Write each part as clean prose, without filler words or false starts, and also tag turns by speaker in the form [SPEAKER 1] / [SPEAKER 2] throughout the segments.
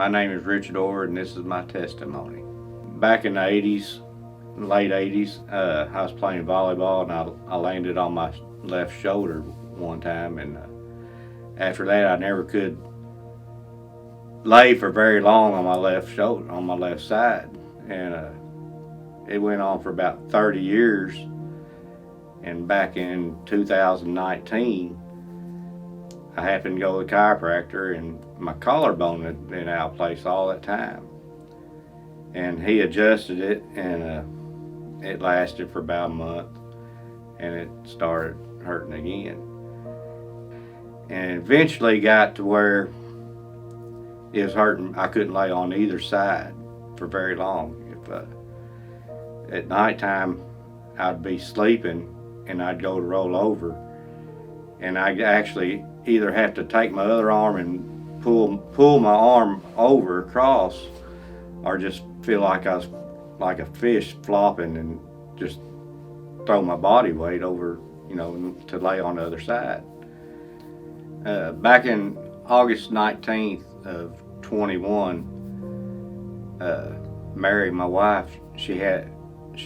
[SPEAKER 1] My name is Richard Orr, and this is my testimony. Back in the 80s, late 80s, I was playing volleyball, and I landed on my left shoulder one time, and after that I never could lay for very long on my left shoulder, on my left side, and it went on for about 30 years. And back in 2019, I happened to go to the chiropractor, and my collarbone had been out of place all that time. And he adjusted it, and it lasted for about a month, and it started hurting again. And eventually got to where it was hurting. I couldn't lay on either side for very long. If at nighttime I'd be sleeping and I'd go to roll over, and I'd actually either have to take my other arm and pull my arm over across, or just feel like I was like a fish flopping and just throw my body weight over, to lay on the other side. Back in August 19th of 21, Mary, my wife, she had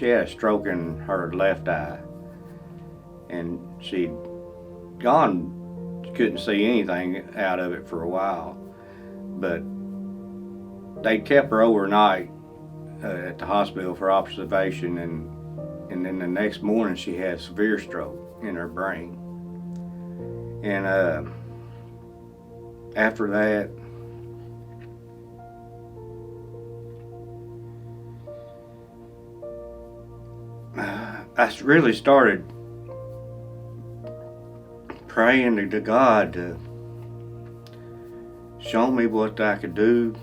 [SPEAKER 1] a stroke in her left eye, and she'd gone, couldn't see anything out of it for a while, but they kept her overnight at the hospital for observation, and then the next morning she had a severe stroke in her brain. And after that, I really started praying to God to show me what I could do,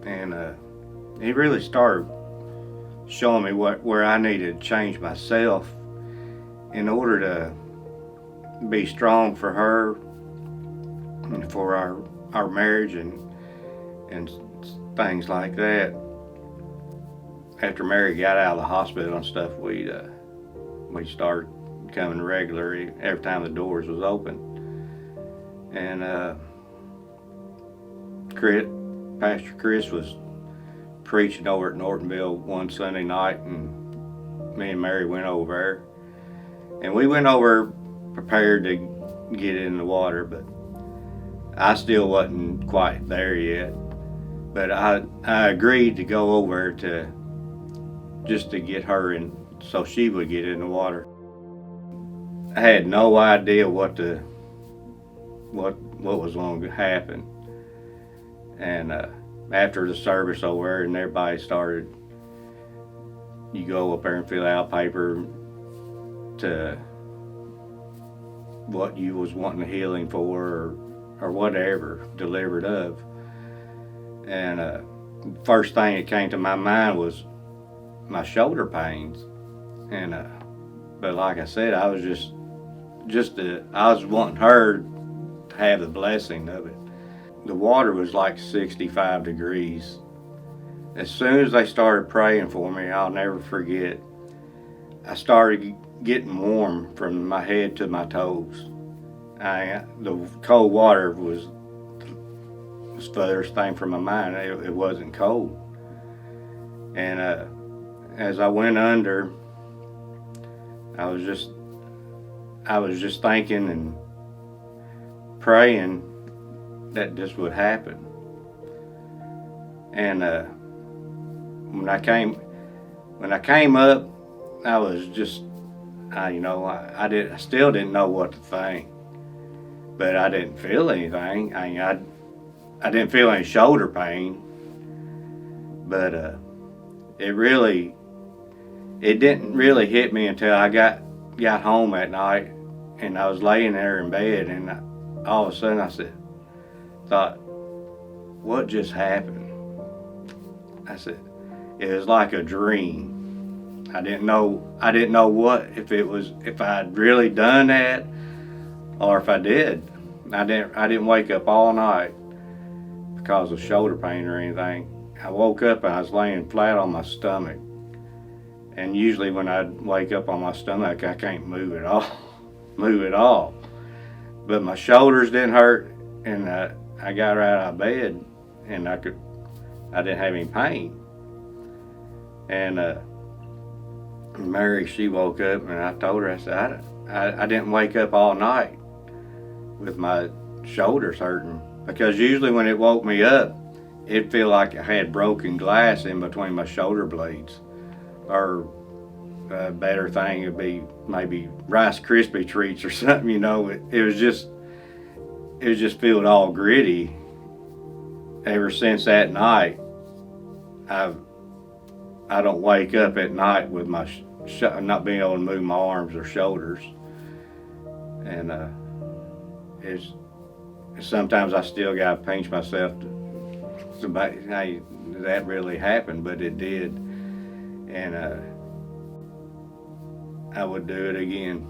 [SPEAKER 1] and He really started showing me where I needed to change myself in order to be strong for her and for our marriage and things like that. After Mary got out of the hospital and stuff, we started coming regularly every time the doors was open. And Pastor Chris was preaching over at Nortonville one Sunday night, and me and Mary went over there. And we went over prepared to get in the water, but I still wasn't quite there yet. But I agreed to go over just to get her in, so she would get in the water. I had no idea what was going to happen. And after the service over there, and everybody started, you go up there and fill out paper to what you was wanting the healing for, or whatever, delivered of. And first thing that came to my mind was my shoulder pains. And but like I said, I was I was wanting her to have the blessing of it. The water was like 65 degrees. As soon as they started praying for me, I'll never forget, I started getting warm from my head to my toes. The cold water was the furthest thing from my mind. It wasn't cold. And as I went under, I was just thinking and praying that this would happen. And when I came up, I was just, I still didn't know what to think, but I didn't feel anything. I didn't feel any shoulder pain, but it didn't really hit me until I got home at night, and I was laying there in bed, and all of a sudden I thought, what just happened? I said, it was like a dream. I didn't know what, if I'd really done that, or if I did. I didn't wake up all night because of shoulder pain or anything. I woke up and I was laying flat on my stomach. And usually when I wake up on my stomach, I can't move at all. But my shoulders didn't hurt, and I got right out of bed, and I didn't have any pain. And Mary, she woke up, and I told her, I said, I didn't wake up all night with my shoulders hurting, because usually when it woke me up, it'd feel like I had broken glass in between my shoulder blades. Or a better thing would be maybe Rice Krispie treats or something, you know. It was just feeling all gritty. Ever since that night, I don't wake up at night with my not being able to move my arms or shoulders, and it's sometimes I still gotta pinch myself to hey, that really happened, but it did, and I would do it again.